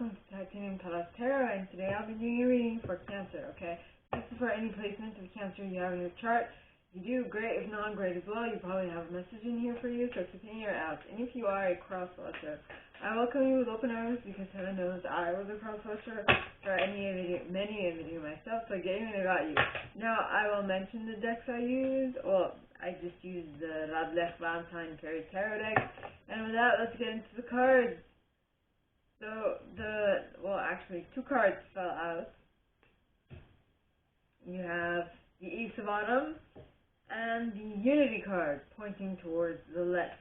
welcome to Titanium Palace Tarot, and today I'll be doing a reading for Cancer, okay? This is for any placements of Cancer you have in your chart. If you do, great. If not, great as well. You probably have a message in here for you, so continue your out. And if you are a cross-watcher, I welcome you with open arms because heaven knows I was a cross-watcher for many a video myself, so get you and I got you. Now, I will mention the decks I use. Well, I just used the Radleigh Valentine tarot deck. And with that, let's get into the cards. So, actually, two cards fell out. You have the Ace of Autumn and the Unity card pointing towards the left.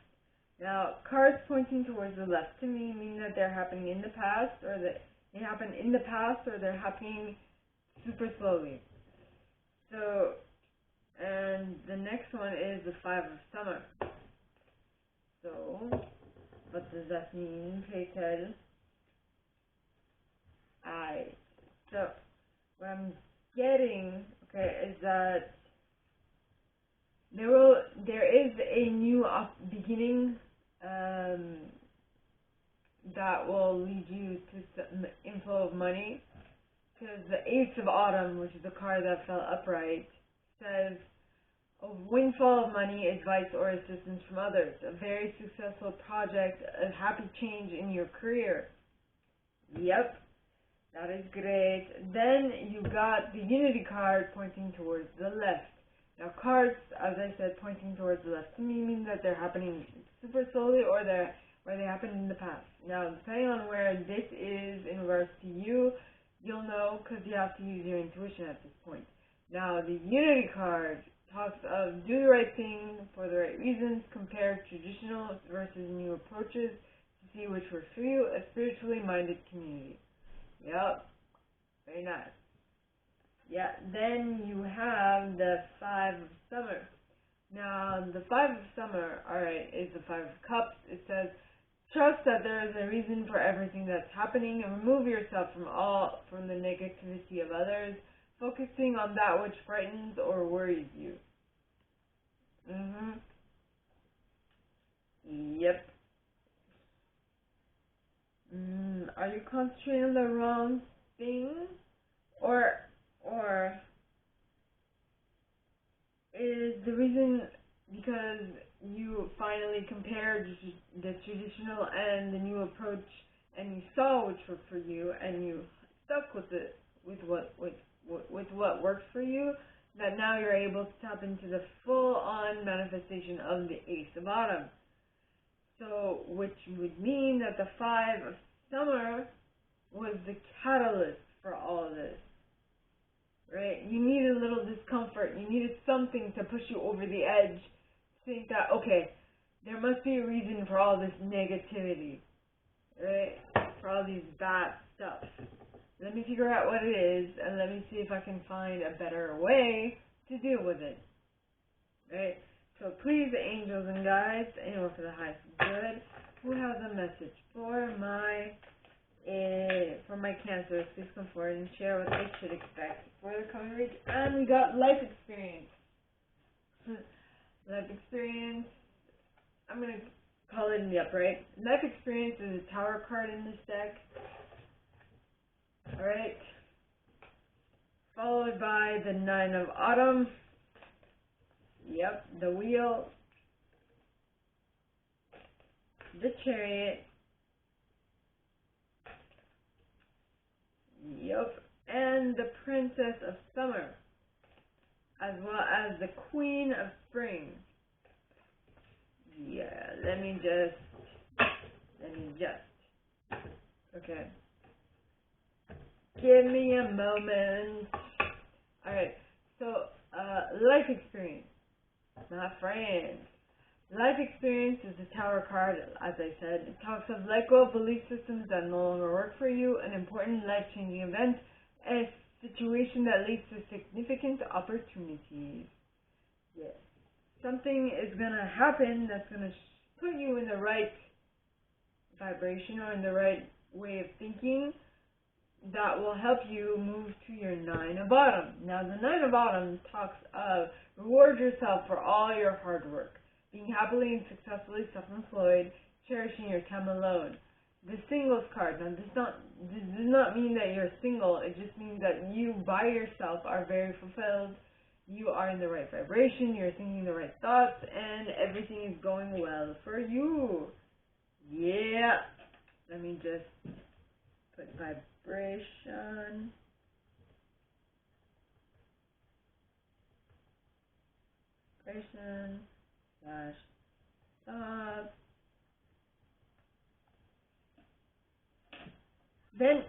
Now, cards pointing towards the left to me mean that they're happening in the past, or that they happen in the past, or they're happening super slowly. So, and the next one is the Five of Summer. So, what does that mean? Please tell. So, what I'm getting, okay, is that there is a new beginning that will lead you to some inflow of money, because the Ace of Autumn, which is the card that fell upright, says a windfall of money, advice, or assistance from others, a very successful project, a happy change in your career. Yep. That is great. Then you got the Unity card pointing towards the left. Now cards, as I said, pointing towards the left to me mean that they're happening super slowly, or they happened in the past. Now, depending on where this is in regards to you, you'll know because you have to use your intuition at this point. Now, the Unity card talks of do the right thing for the right reasons, compare traditional versus new approaches to see which works for you, a spiritually minded community. Yep, very nice. Yeah, then you have the Five of Summer. Now, the Five of Summer, alright, is the Five of Cups. It says, trust that there is a reason for everything that's happening, and remove yourself from the negativity of others, focusing on that which frightens or worries you. Yep. Are you concentrating on the wrong thing? Or is the reason because you finally compared the traditional and the new approach, and you saw which worked for you, and you stuck with it, with what works for you, that now you're able to tap into the full-on manifestation of the Ace of Autumn. So, which would mean that the Five of Summer was the catalyst for all of this, right? You needed a little discomfort. You needed something to push you over the edge to think that, okay, there must be a reason for all this negativity, right? For all these bad stuff. Let me figure out what it is, and let me see if I can find a better way to deal with it, right? So please, angels and guides, anyone for the highest good, who has a message for my Cancer, please come forward and share what they should expect for the coming week. And we got life experience. Life experience, I'm going to call it in the upright. Life experience is a Tower card in this deck. Alright. Followed by the Nine of Autumn. Yep, the Wheel, the Chariot, yep, and the Princess of Summer, as well as the Queen of Spring. Yeah, let me just, okay, give me a moment. Alright, so, life experience. My friend. Life experience is the Tower card, as I said. It talks of let go of belief systems that no longer work for you, an important life-changing event, and a situation that leads to significant opportunities. Yes. Something is going to happen that's going to put you in the right vibration or in the right way of thinking that will help you move to your Nine of Autumn. Now, the Nine of Autumn talks of reward yourself for all your hard work, being happily and successfully self-employed, cherishing your time alone. the singles card. Now, this does not mean that you're single. It just means that you by yourself are very fulfilled. You are in the right vibration. You're thinking the right thoughts, and everything is going well for you. Yeah. Let me just put vibration. Vibration slash stop. Then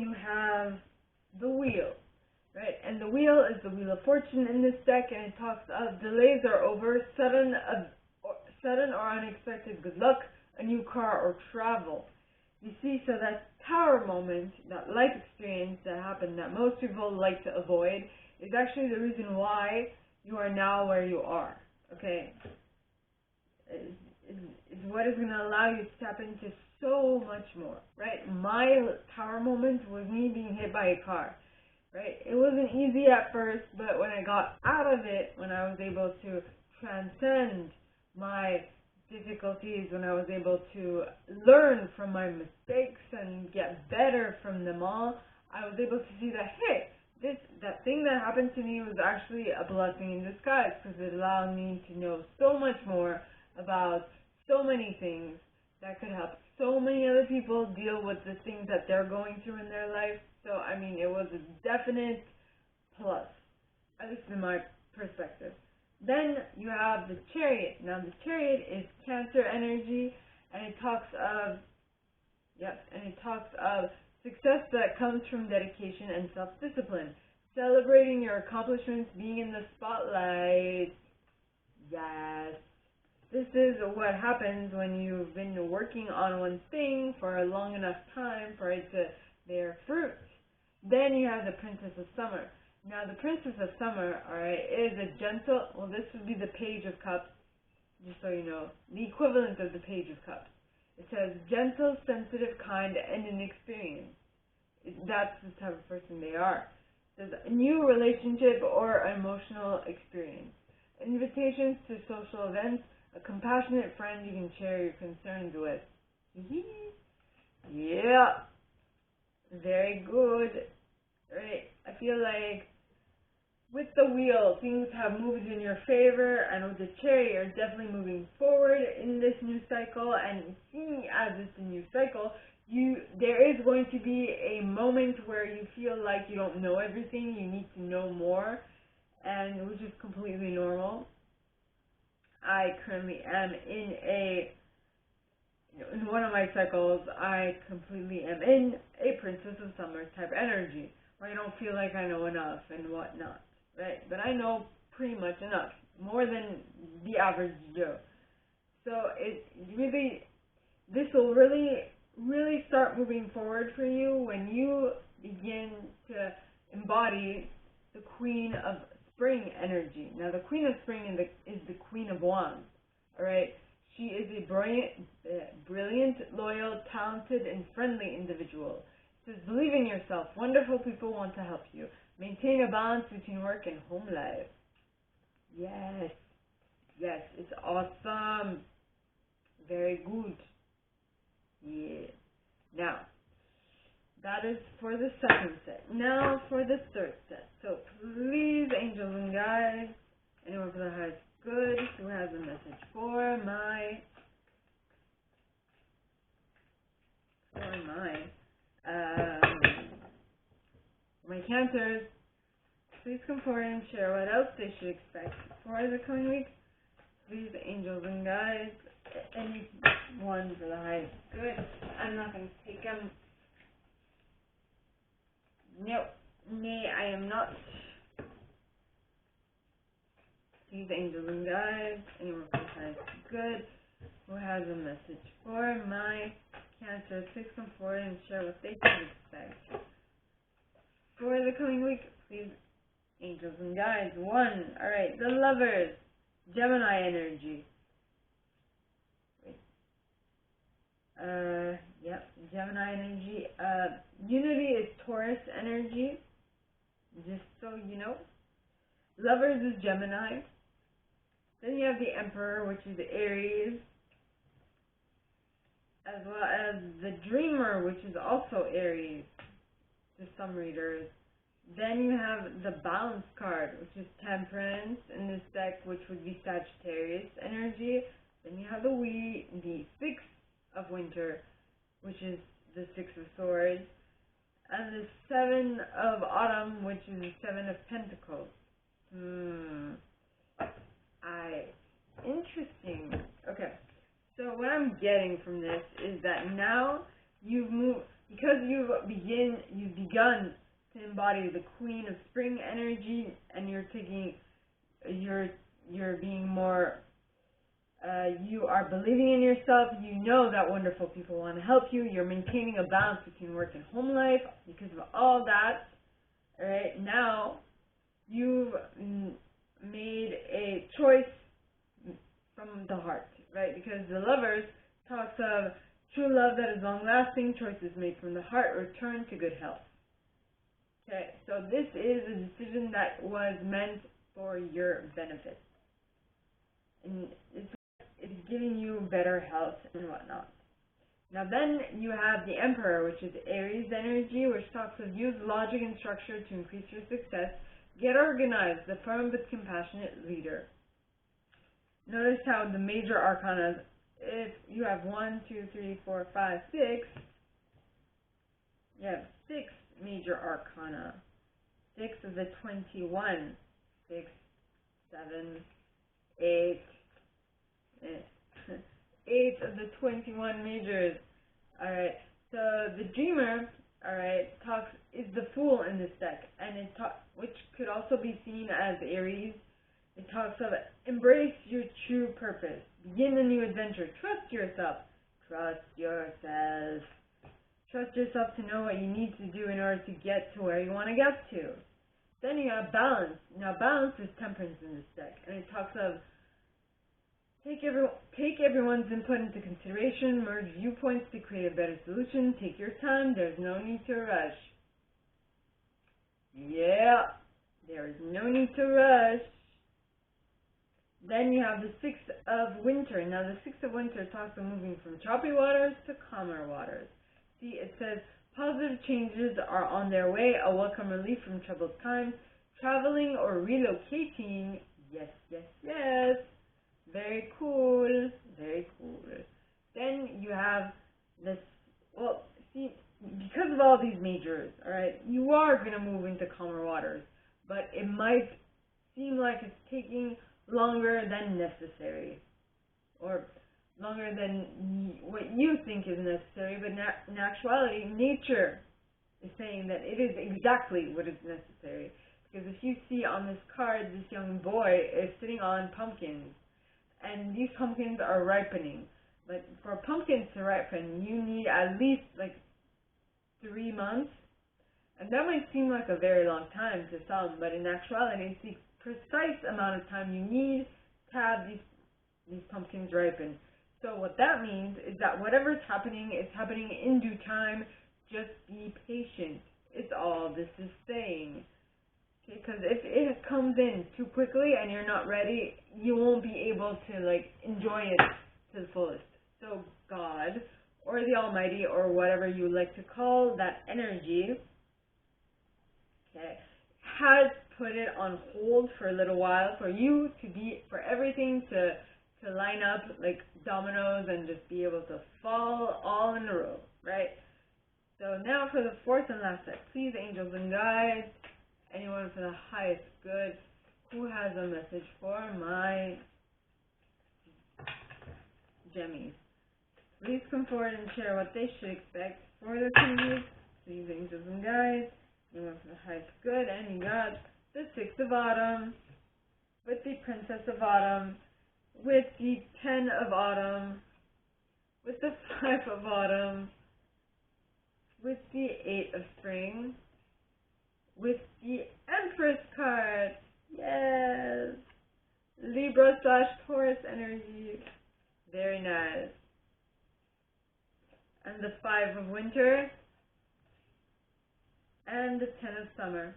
you have the wheel, right? And the wheel is the wheel of fortune in this deck, and it talks of delays are over, sudden or unexpected good luck, a new car or travel. You see, so that tower moment, that life experience that happened that most people like to avoid, is actually the reason why you are now where you are. Okay, is what is going to allow you to tap into so much more, right? My tower moment was me being hit by a car, right? It wasn't easy at first, but when I got out of it, when I was able to transcend my difficulties, when I was able to learn from my mistakes and get better from them all, I was able to see that, hey, that thing that happened to me was actually a blessing in disguise, because it allowed me to know so much more about so many things that could help so many other people deal with the things that they're going through in their life. So, I mean, it was a definite plus, at least in my perspective. Then you have the Chariot. Now, the Chariot is Cancer energy, and it talks of, success that comes from dedication and self-discipline. Celebrating your accomplishments, being in the spotlight. Yes. This is what happens when you've been working on one thing for a long enough time for it to bear fruit. Then you have the Princess of Summer. Now, the Princess of Summer, alright, is a gentle, well, this would be the Page of Cups, just so you know, the equivalent of the Page of Cups. It says, gentle, sensitive, kind, and inexperienced. That's the type of person they are. It says, a new relationship or emotional experience. Invitations to social events, a compassionate friend you can share your concerns with. Yeah. Very good. Right. I feel like with the wheel, things have moved in your favor, and with the Chariot, you're definitely moving forward in this new cycle. And seeing as it's a new cycle, there is going to be a moment where you feel like you don't know everything, you need to know more, and which is completely normal. I currently am in one of my cycles, I completely am in a Princess of Summer type energy, where I don't feel like I know enough and whatnot, right? But I know pretty much enough, more than the average Joe. So this will really start moving forward for you when you begin to embody the Queen of Spring energy. Now, the Queen of Spring is the Queen of Wands, all right? She is a brilliant, loyal, talented, and friendly individual. It says, believe in yourself. Wonderful people want to help you. Maintain a balance between work and home life. Yes. Yes, it's awesome. Very good. Yeah. Now, that is for the second set. Now for the third set. So please, angels and guides, anyone for the highest good who has a message for my Cancers, please come forward and share what else they should expect for the coming week. Please, angels and guides, anyone for the highest good. I'm not going to take them. No, I am not. Please, angels and guides, anyone for the highest good who has a message for my Cancer, please come forward and share what they should expect for the coming week. Please, angels and guides. 1. Alright, the Lovers, Gemini energy. Gemini energy. Unity is Taurus energy, just so you know. Lovers is Gemini. Then you have the Emperor, which is Aries. as well as the Dreamer, which is also Aries to some readers. Then you have the Balance card, which is Temperance in this deck, which would be Sagittarius energy. Then you have the Six of Winter, which is the Six of Swords, and the Seven of Autumn, which is the Seven of Pentacles. Interesting. Okay, so what I'm getting from this is that now you've moved, because you've begun to embody the Queen of Spring energy, and you're being more, you are believing in yourself. You know that wonderful people want to help you. You're maintaining a balance between work and home life because of all that. All right, now you've made a choice from the heart, right? Because the Lovers talks of true love that is long-lasting, choices made from the heart, return to good health. Okay, so this is a decision that was meant for your benefit, and it's giving you better health and whatnot. Now then you have the Emperor, which is Aries energy, which talks of use logic and structure to increase your success. Get organized, the firm but compassionate leader. Notice how the major arcana, if you have 1, 2, 3, 4, 5, 6, you have 6 major arcana. 6 of the 21. 6, 7, 8. 8 of the 21 majors. Alright, so the Dreamer, alright, is the Fool in this deck, and which could also be seen as Aries. It talks of embrace your true purpose, begin a new adventure, trust yourself. Trust yourself. Trust yourself to know what you need to do in order to get to where you want to get to. Then you have Balance. Now Balance is Temperance in this deck, and it talks of take everyone's input into consideration, merge viewpoints to create a better solution, take your time, there's no need to rush. Yeah, there is no need to rush. Then you have the Six of Winter. Now the Six of Winter talks of moving from choppy waters to calmer waters. See, it says positive changes are on their way, a welcome relief from troubled times, traveling or relocating. Yes, yes, yes. Very cool. Very cool. Then you have this, well, see, because of all these majors, alright, you are going to move into calmer waters, but it might seem like it's taking longer than necessary, or longer than what you think is necessary, but in actuality, nature is saying that it is exactly what is necessary. Because if you see on this card, this young boy is sitting on pumpkins, and these pumpkins are ripening. But for pumpkins to ripen, you need at least like 3 months, and that might seem like a very long time to some, but in actuality, it's the precise amount of time you need to have these pumpkins ripen. So what that means is that whatever's happening is happening in due time. Just be patient. It's all this is saying. Okay, because if it comes in too quickly and you're not ready, you won't be able to like enjoy it to the fullest. So God, or the Almighty, or whatever you like to call that energy, okay, has put it on hold for a little while for you to for everything to line up like dominoes and just be able to fall all in a row, right? So now for the fourth and last set, please, angels and guides, anyone for the highest good, who has a message for my Gemmies? Please come forward and share what they should expect for their communities. Please, angels and guides, anyone for the highest good, and you got the Six of Autumn, with the Princess of Autumn, with the 10 of Autumn, with the 5 of Autumn, with the 8 of Spring, with the Empress card. Yes! Libra/Taurus energy. Very nice. And the 5 of Winter, and the 10 of Summer.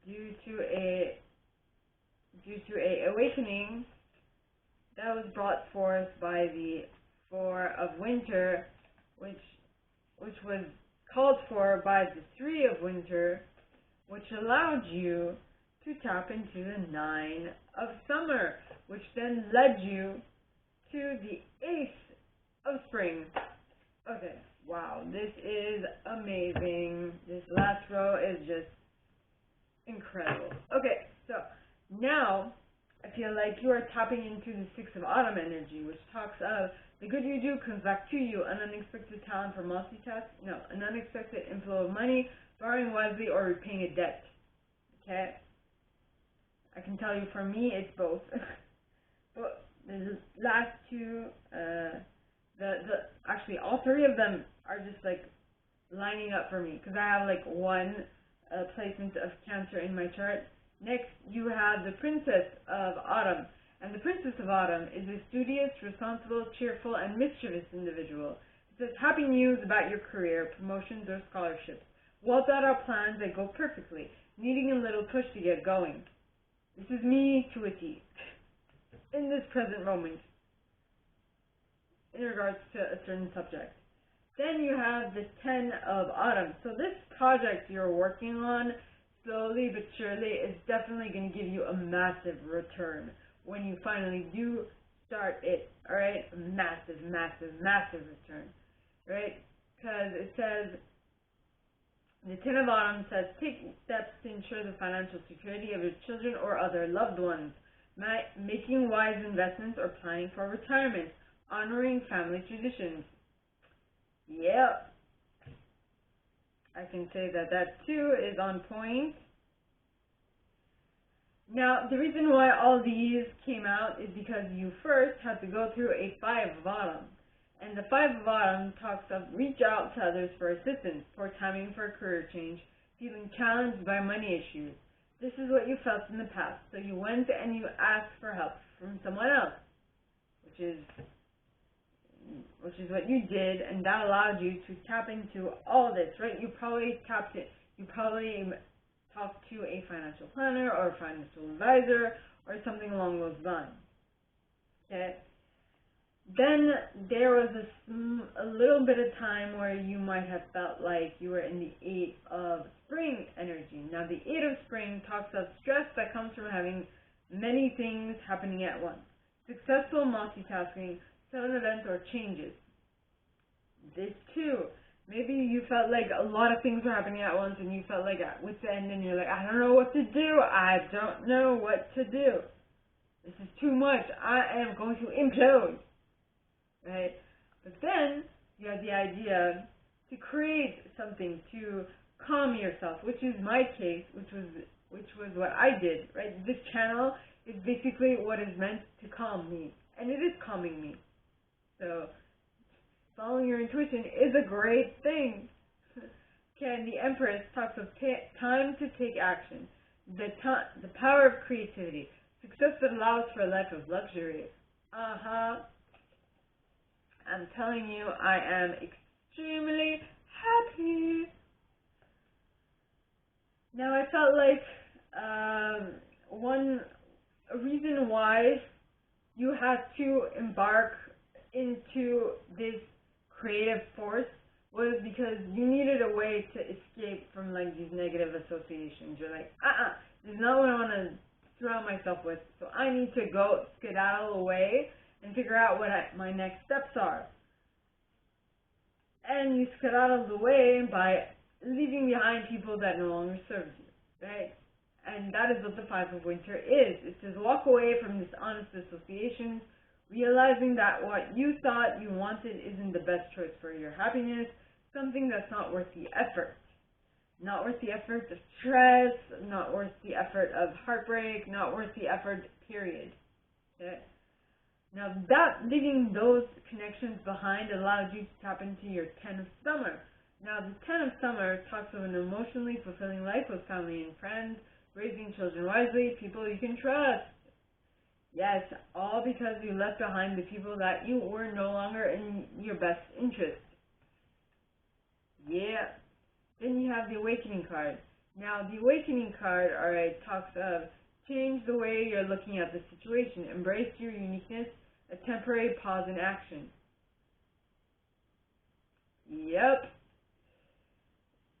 Due to a awakening that was brought forth by the of winter, which was called for by the 3 of winter, which allowed you to tap into the 9 of summer, which then led you to the Ace of spring. Okay, wow, this is amazing. This last row is just incredible. Okay, so now I feel like you are tapping into the 6 of autumn energy, which talks of the good you do comes back to you, an unexpected talent for an unexpected inflow of money, borrowing wisely, or repaying a debt. Okay? I can tell you for me, it's both. But the last two, actually all 3 of them are just like lining up for me, because I have like one placement of Cancer in my chart. Next, you have the Princess of Autumn. And the Princess of Autumn is a studious, responsible, cheerful, and mischievous individual. It says happy news about your career, promotions, or scholarships. Well thought out plans that go perfectly, needing a little push to get going. This is me to a T. In this present moment, in regards to a certain subject. Then you have the 10 of Autumn. So this project you're working on, slowly but surely, is definitely going to give you a massive return when you finally do start it, alright? Massive, massive, massive return, right? Because it says, the 10 of Autumn says, take steps to ensure the financial security of your children or other loved ones, making wise investments or planning for retirement, honoring family traditions. Yep. I can say that that too is on point. Now, the reason why all these came out is because you first had to go through a 5 of Autumn. And the 5 of Autumn talks of reach out to others for assistance, poor timing for a career change, feeling challenged by money issues. This is what you felt in the past, so you went and you asked for help from someone else, which is what you did, and that allowed you to tap into all this, right? You probably talked to a financial planner or a financial advisor or something along those lines. Okay. Then there was a little bit of time where you might have felt like you were in the 8 of spring energy. Now the 8 of spring talks of stress that comes from having many things happening at once. Successful multitasking, sudden events or changes. This too. Maybe you felt like a lot of things were happening at once and you felt like at wit's end and you're like, I don't know what to do. I don't know what to do. This is too much. I am going to implode. Right? But then you had the idea to create something to calm yourself, which is my case, which was what I did, right? This channel is basically what is meant to calm me, and it is calming me. So following your intuition is a great thing. Okay, and the Empress talks of time to take action, the power of creativity, success that allows for a life of luxury. I'm telling you, I am extremely happy. Now, I felt like a reason why you had to embark into this creative force was because you needed a way to escape from like these negative associations. You're like, this is not what I want to surround myself with, so I need to go skedaddle away and figure out what my next steps are. And you skedaddled away by leaving behind people that no longer serve you, right? And that is what the 5 of Winter is. It says walk away from dishonest associations, realizing that what you thought you wanted isn't the best choice for your happiness, something that's not worth the effort. Not worth the effort of stress, not worth the effort of heartbreak, not worth the effort, period. Okay? Now, leaving those connections behind allows you to tap into your 10 of Summer. Now, the 10 of Summer talks of an emotionally fulfilling life with family and friends, raising children wisely, people you can trust. Yes, all because you left behind the people that you were no longer in your best interest. Yeah. Then you have the Awakening card. Now, the Awakening card, alright, talks of change the way you're looking at the situation. Embrace your uniqueness, a temporary pause in action. Yep.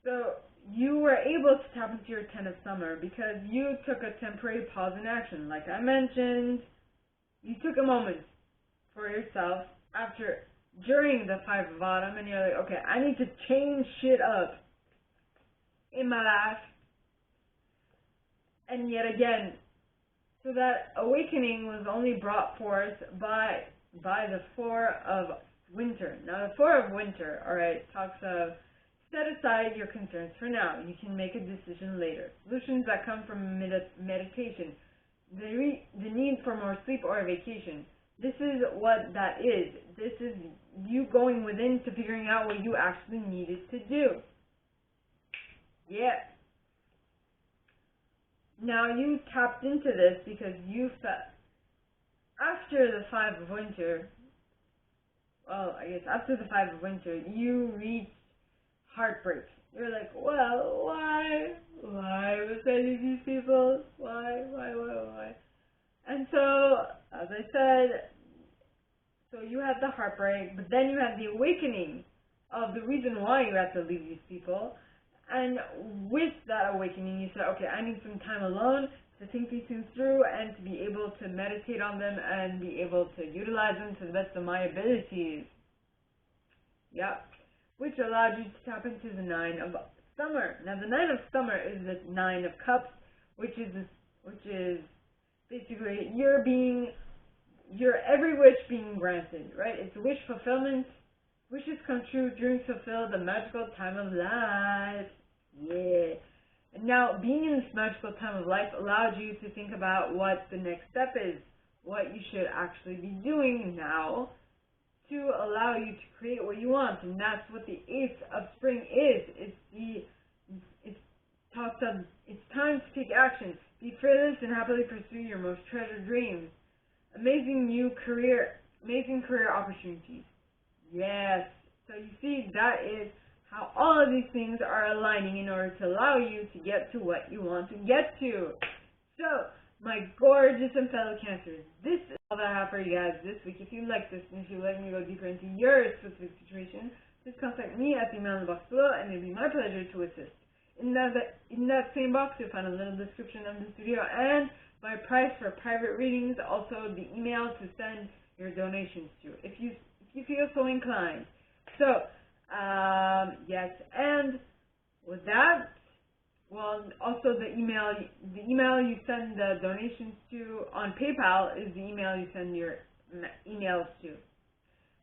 So you were able to tap into your 10 of summer because you took a temporary pause in action. Like I mentioned, you took a moment for yourself during the 5 of autumn, and you're like, okay, I need to change shit up in my life. And yet again, so that awakening was only brought forth by the 4 of winter. Now the 4 of winter, alright, talks of set aside your concerns for now. You can make a decision later. Solutions that come from meditation. The need for more sleep or a vacation. This is what that is. This is you going within to figuring out what you actually needed to do. Yeah. Now you tapped into this because you felt after the 5 of winter, after the 5 of winter, you reached heartbreak. You're like, well, why? Why was I leave these people? Why? And so, as I said, so you had the heartbreak, but then you had the awakening of the reason why you had to leave these people. And with that awakening, you said, okay, I need some time alone to think these things through and to be able to meditate on them and be able to utilize them to the best of my abilities. Yep. Which allowed you to tap into the 9 of summer. Now, the 9 of summer is the 9 of cups, which is basically your every wish being granted, right? It's wish fulfillment. Wishes come true, dreams fulfilled, the magical time of life. Yeah. And now, being in this magical time of life allowed you to think about what the next step is, what you should actually be doing now to allow you to create what you want. And that's what the 8th of spring is. It's time to take action. Be fearless and happily pursue your most treasured dreams. Amazing career opportunities. Yes. So you see, that is how all of these things are aligning in order to allow you to get to what you want to get to. So, my gorgeous and fellow Cancers, this is all that I have for you guys this week. If you like this and if you'd like me to go deeper into your specific situation, please contact me at the email in the box below, and it'll be my pleasure to assist. In that same box, you'll find a little description of this video and my price for private readings, also the email to send your donations to, if you feel so inclined. So, yes, and with that, well, also the email you send the donations to on PayPal is the email you send your emails to.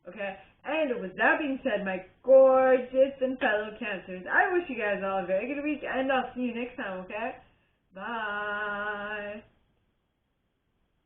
Okay, and with that being said, my gorgeous and fellow Cancers, I wish you guys all a very good week, and I'll see you next time, okay? Bye.